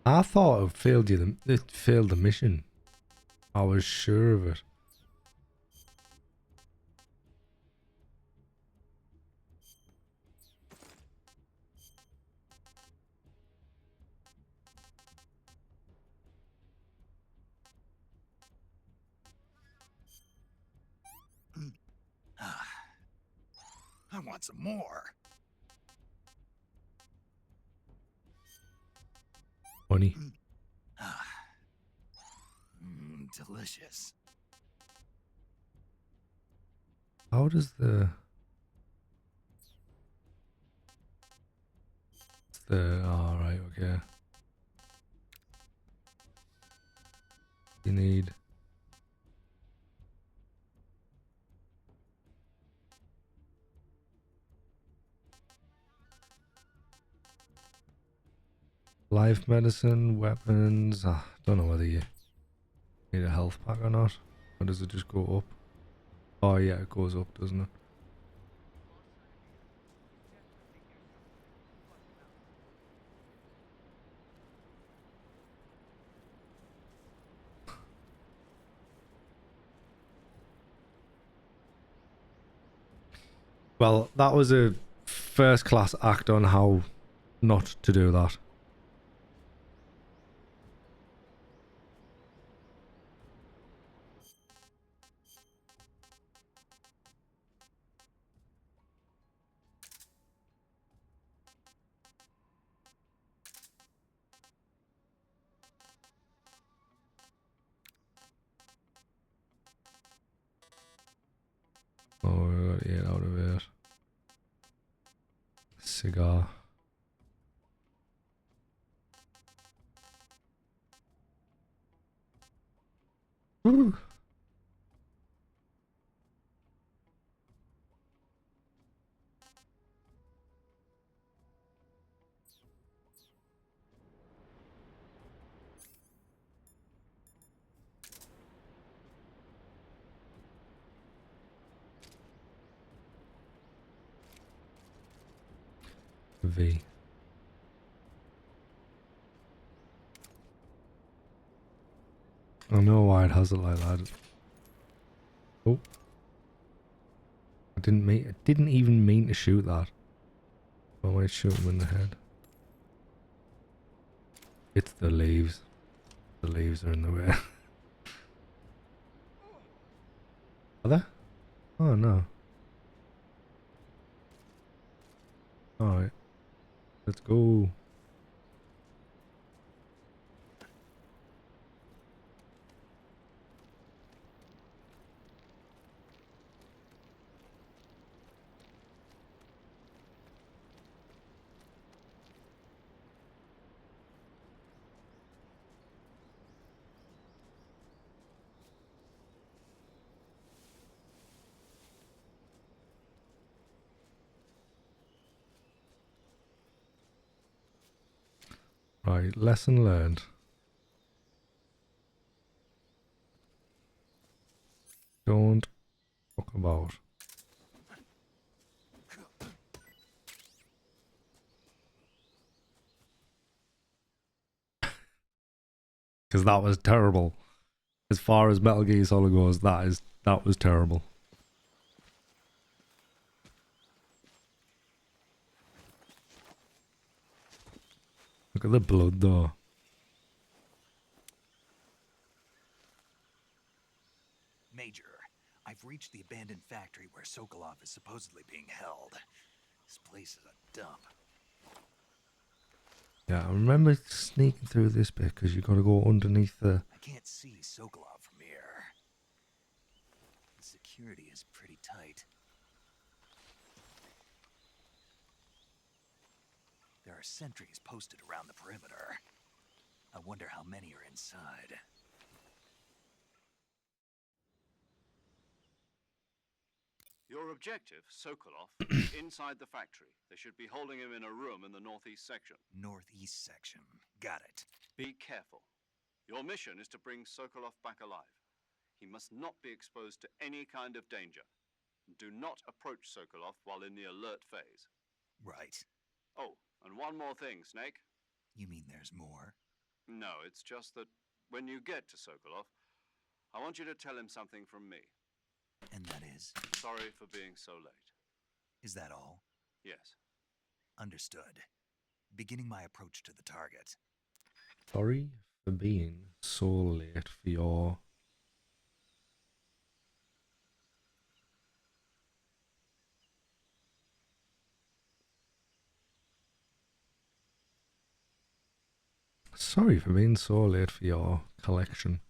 I thought it failed you. It failed the mission. I was sure of it. I want some more. Funny. Delicious. How does the... It's the... Oh, right, okay. You need... Life medicine, weapons... don't know whether you need a health pack or not. Or does it just go up? Oh yeah, it goes up, doesn't it? Well, that was a first class act on how not to do that. Oh, we got 8 out of 8. Cigar. Woo. V. I know why it has it like that. Oh. I didn't even mean to shoot that. I might shoot him in the head. It's the leaves. The leaves are in the way. Are they? Oh no. Alright. Let's go. Right, lesson learned. Don't fuck about. Because that was terrible. As far as Metal Gear Solid goes, that was terrible. Look at the blood though. Major, I've reached the abandoned factory where Sokolov is supposedly being held. This place is a dump. Yeah, I remember sneaking through this bit because you got to go underneath the... I can't see Sokolov from here. The security is pretty tight. There are sentries posted around the perimeter. I wonder how many are inside. Your objective, Sokolov, is inside the factory. They should be holding him in a room in the northeast section. Northeast section. Got it. Be careful. Your mission is to bring Sokolov back alive. He must not be exposed to any kind of danger. Do not approach Sokolov while in the alert phase. Right. Oh, and one more thing, Snake. You mean there's more? No, it's just that when you get to Sokolov, I want you to tell him something from me. And that is? Sorry for being so late. Is that all? Yes. Understood. Beginning my approach to the target. Sorry for being so late for your... Sorry for being so late for your collection.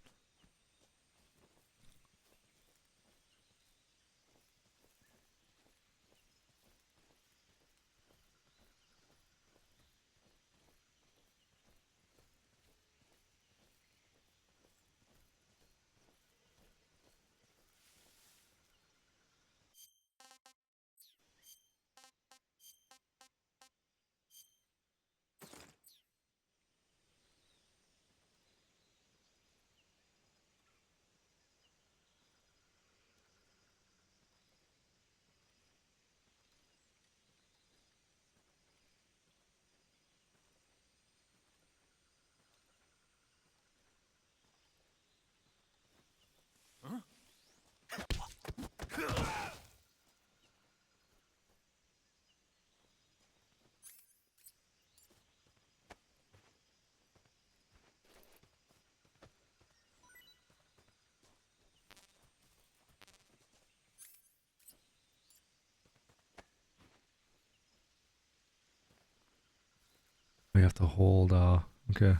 We have to hold our... Okay.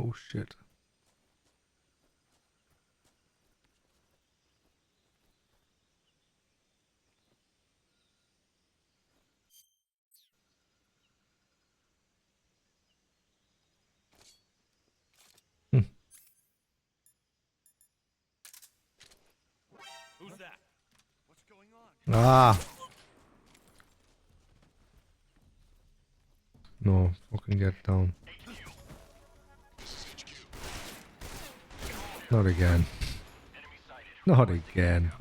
Oh shit. Who's that? What's going on? Ah! No, fucking get down. Not again. Not again.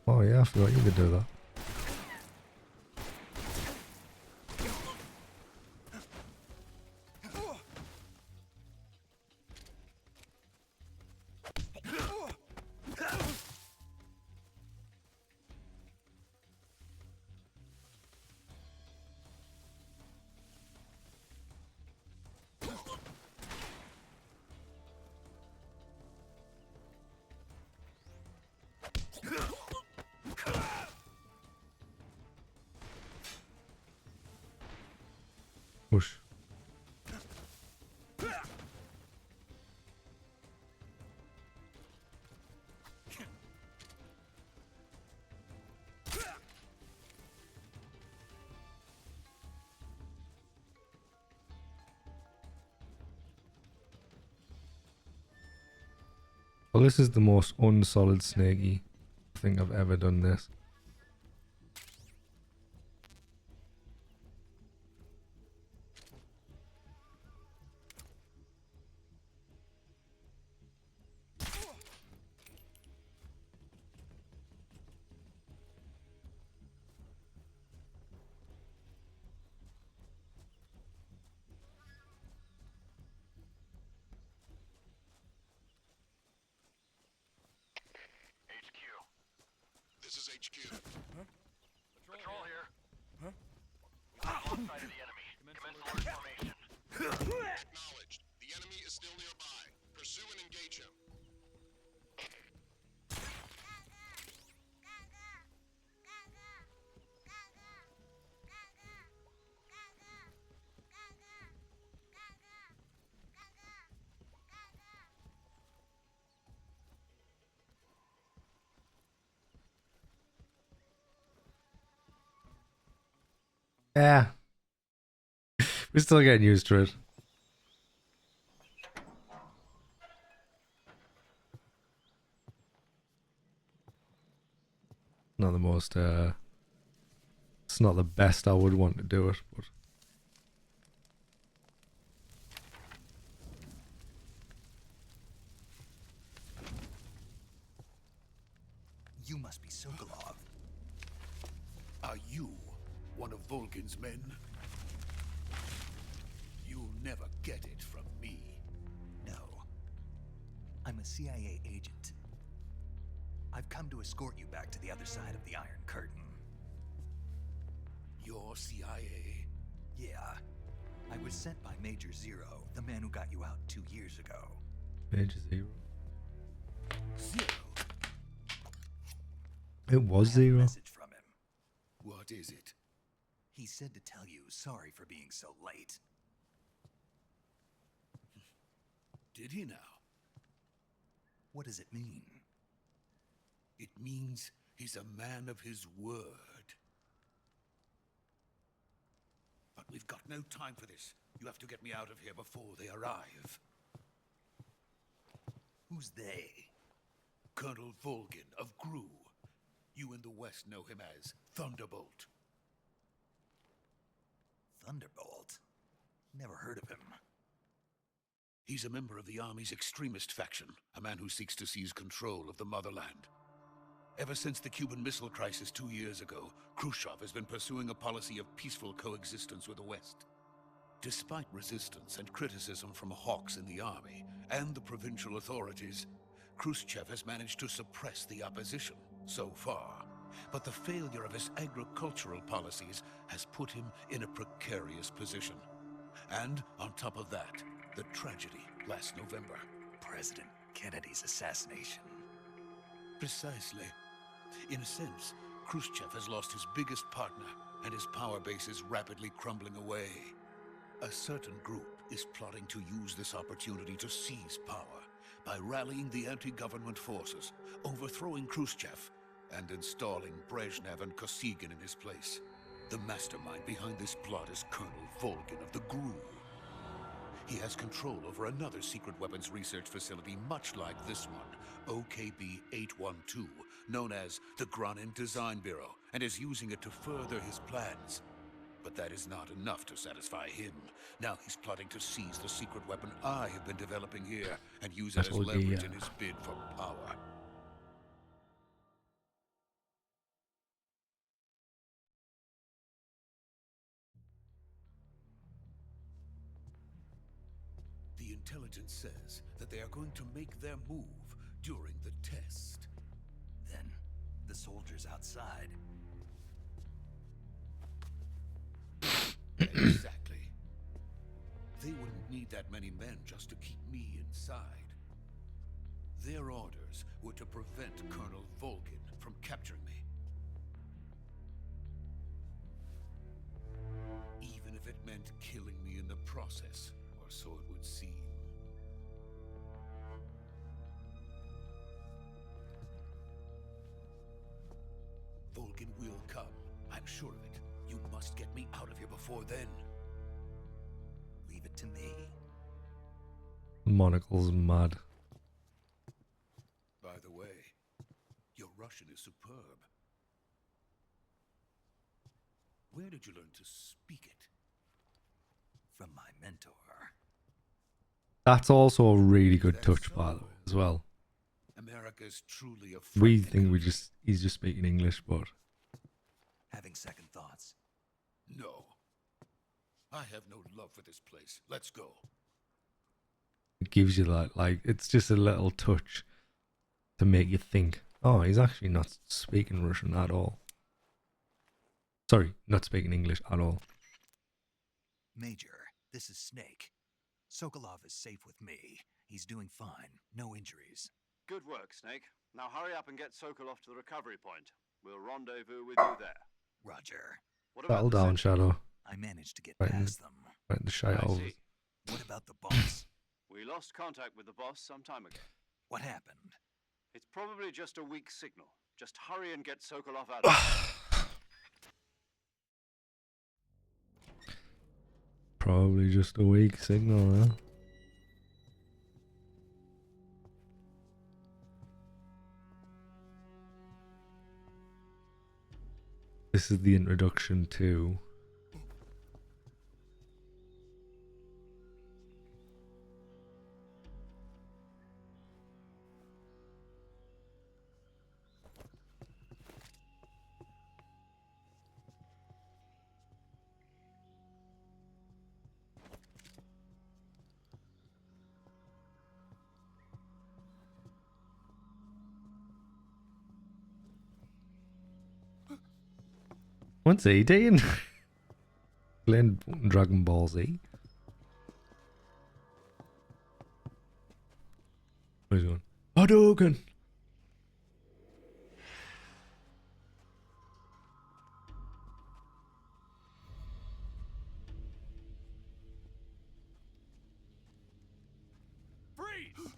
Oh yeah, I forgot you could do that. Push. Well, this is the most unsolid snaky think I've ever done this. This is HQ. Patrol here. We've lost sight of the enemy. Commence alert formation. Acknowledged. The enemy is still nearby. Pursue and engage him. Yeah. We're still getting used to it. Not the most, it's not the best I would want to do it, but... You must be Sokolov. Are you one of Volgin's men? You'll never get it from me. No. I'm a CIA agent. I've come to escort you back to the other side of the Iron Curtain. You're CIA? Yeah. I was sent by Major Zero, the man who got you out 2 years ago. Major Zero. Zero? It was I have a Zero. message from him. What is it? He said to tell you sorry for being so late. Did he now? What does it mean? It means he's a man of his word. But we've got no time for this. You have to get me out of here before they arrive. Who's they? Colonel Volgin of Gru. You in the West know him as Thunderbolt. Thunderbolt? Never heard of him. He's a member of the Army's extremist faction, a man who seeks to seize control of the motherland. Ever since the Cuban Missile Crisis 2 years ago, Khrushchev has been pursuing a policy of peaceful coexistence with the West. Despite resistance and criticism from hawks in the army and the provincial authorities, Khrushchev has managed to suppress the opposition so far. But the failure of his agricultural policies has put him in a precarious position. And on top of that, the tragedy last November. President Kennedy's assassination. Precisely. In a sense, Khrushchev has lost his biggest partner, and his power base is rapidly crumbling away. A certain group is plotting to use this opportunity to seize power by rallying the anti-government forces, overthrowing Khrushchev, and installing Brezhnev and Kosygin in his place. The mastermind behind this plot is Colonel Volgin of the GRU. He has control over another secret weapons research facility much like this one, OKB-812, known as the Granin Design Bureau, and is using it to further his plans. But that is not enough to satisfy him. Now he's plotting to seize the secret weapon I have been developing here and use it as leverage in his bid for power. The intelligence says that they are going to make their move during the test. Then, the soldiers outside. Exactly. They wouldn't need that many men just to keep me inside. Their orders were to prevent Colonel Volgin from capturing me. Even if it meant killing me in the process, or so it would seem. Volgin will come. I'm sure of it. You must get me out of here before then. Leave it to me. Monocle's mad. By the way, your Russian Russian is superb. Where did you learn to speak it? From my mentor. That's also a really good That's touch, by the so. way, as well. America is truly a We frightening think country. he's just speaking English, but Having second thoughts. No. I have no love for this place. Let's go. it gives you that, like, it's just a little touch to make you think, oh, he's actually not speaking Russian at all. Sorry, not speaking English at all. Major, this is Snake. Sokolov is safe with me. He's doing fine. No injuries. Good work, Snake. Now hurry up and get Sokolov to the recovery point. We'll rendezvous with you there. Roger. What Settle about the down, Sentinels? Shadow. I managed to get Right, past them. Right, the shy I over. see. What about the boss? We lost contact with the boss some time ago. What happened? It's probably just a weak signal. Just hurry and get Sokolov out of there. Probably just a weak signal, huh? This is the introduction to what's he doing? Playing Dragon Ball Z. Where's he going? Hadouken! Freeze!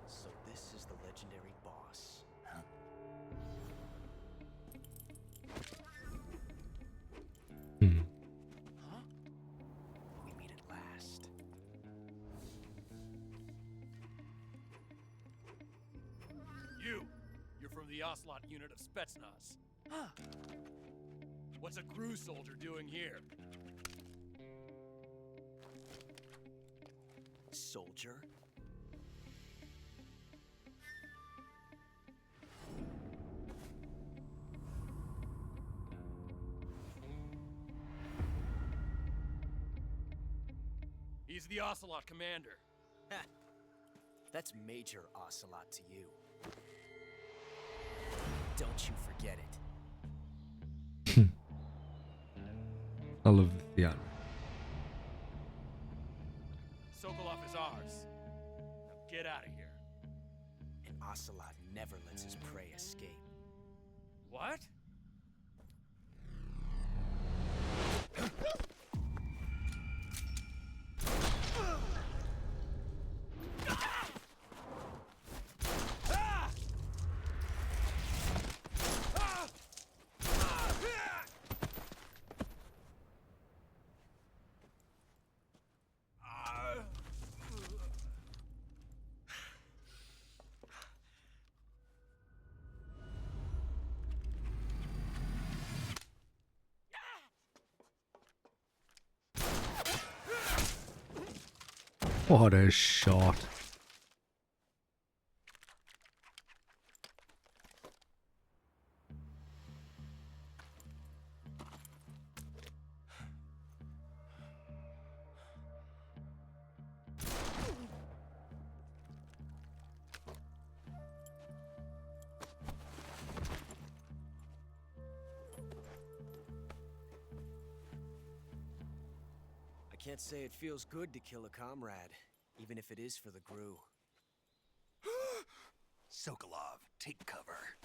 So this is the legendary boss. Huh? Hmm. Huh? We meet at last. You're from the Ocelot unit of Spetsnaz. What's a crew soldier doing here? Soldier? He's the Ocelot commander. Ha! That's Major Ocelot to you. Don't you forget it. I love the theater. Sokolov is ours. Now get out of here. And Ocelot never lets his prey escape. What? What a shot. I can't say it feels good to kill a comrade, even if it is for the GRU. Sokolov, take cover.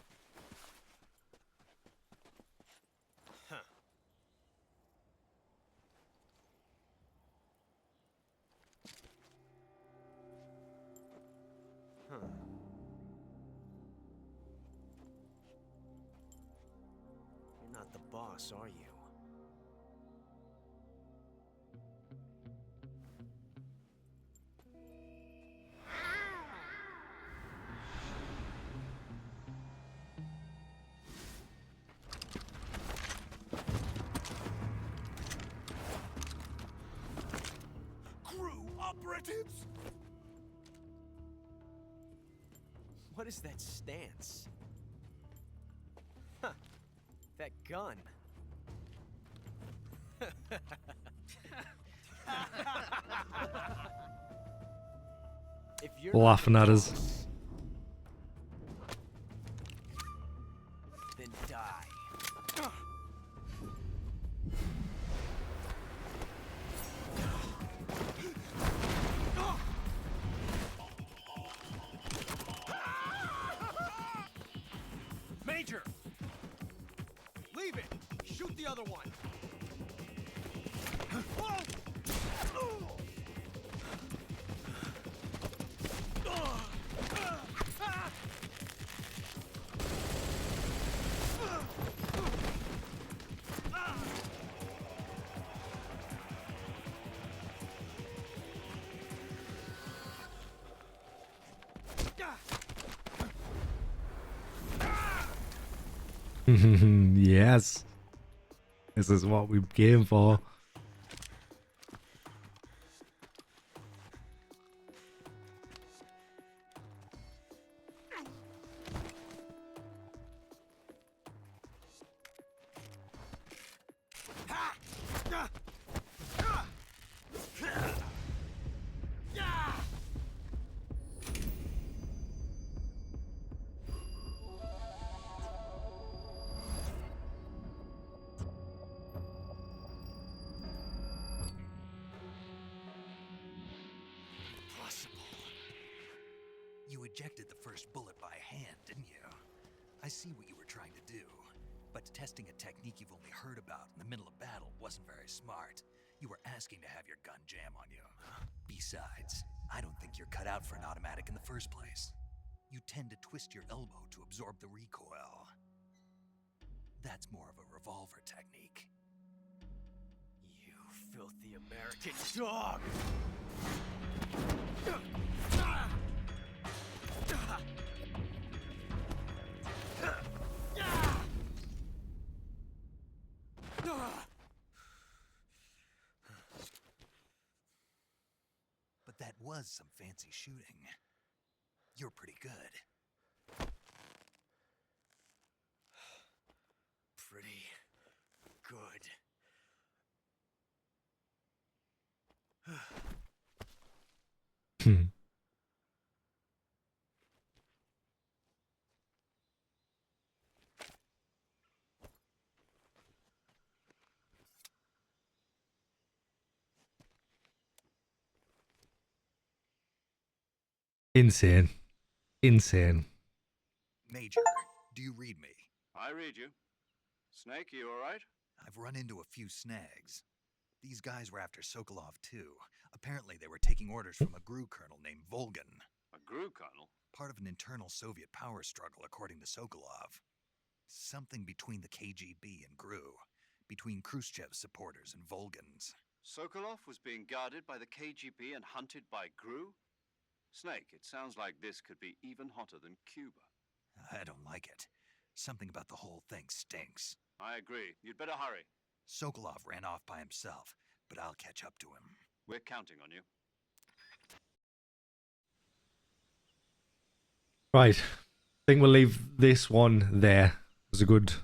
Huh. Huh. boss, are you? Crew operatives! What is that stance? Huh. That gun. If you're not Laughing the at us. boss, then die. Major! Leave it! Shoot the other one! Yes. This is what we came for. You ejected the first bullet by hand, didn't you? I see what you were trying to do. But testing a technique you've only heard about in the middle of battle wasn't very smart. You were asking to have your gun jam on you. Besides, I don't think you're cut out for an automatic in the first place. You tend to twist your elbow to absorb the recoil. That's more of a revolver technique. You filthy American dog! But that was some fancy shooting. You're pretty good. Pretty good. Hmm. Insane. Insane. Major, do you read me? I read you. Snake, you all right? I've run into a few snags. These guys were after Sokolov too. Apparently they were taking orders from a GRU colonel named Volgan. A GRU colonel? Part of an internal Soviet power struggle, according to Sokolov. Something between the KGB and GRU. Between Khrushchev's supporters and Volgan's. Sokolov was being guarded by the KGB and hunted by GRU? Snake, it sounds like this could be even hotter than Cuba. I don't like it. Something about the whole thing stinks. I agree. You'd better hurry. Sokolov ran off by himself, but I'll catch up to him. We're counting on you. Right. I think we'll leave this one there. It was a good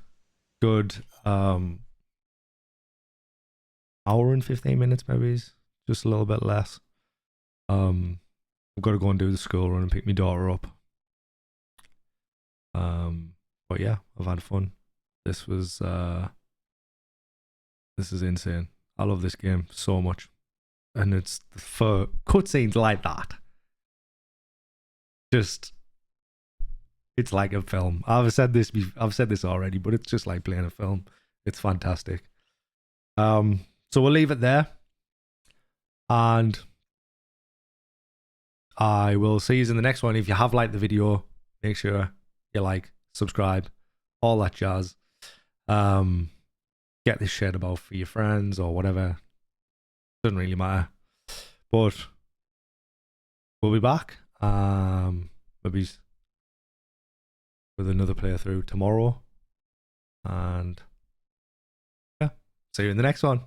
hour and 15 minutes, maybe. Just a little bit less. I've got to go and do the school run and pick my daughter up. But yeah, I've had fun. This is insane. I love this game so much. And it's for cutscenes like that. Just, it's like a film. I've said this already, but it's just like playing a film. It's fantastic. So we'll leave it there. And I will see you in the next one. If you have liked the video, make sure you like, subscribe, all that jazz. get this shared about for your friends or whatever. Doesn't really matter. But we'll be back. Maybe with another playthrough tomorrow. And yeah, see you in the next one.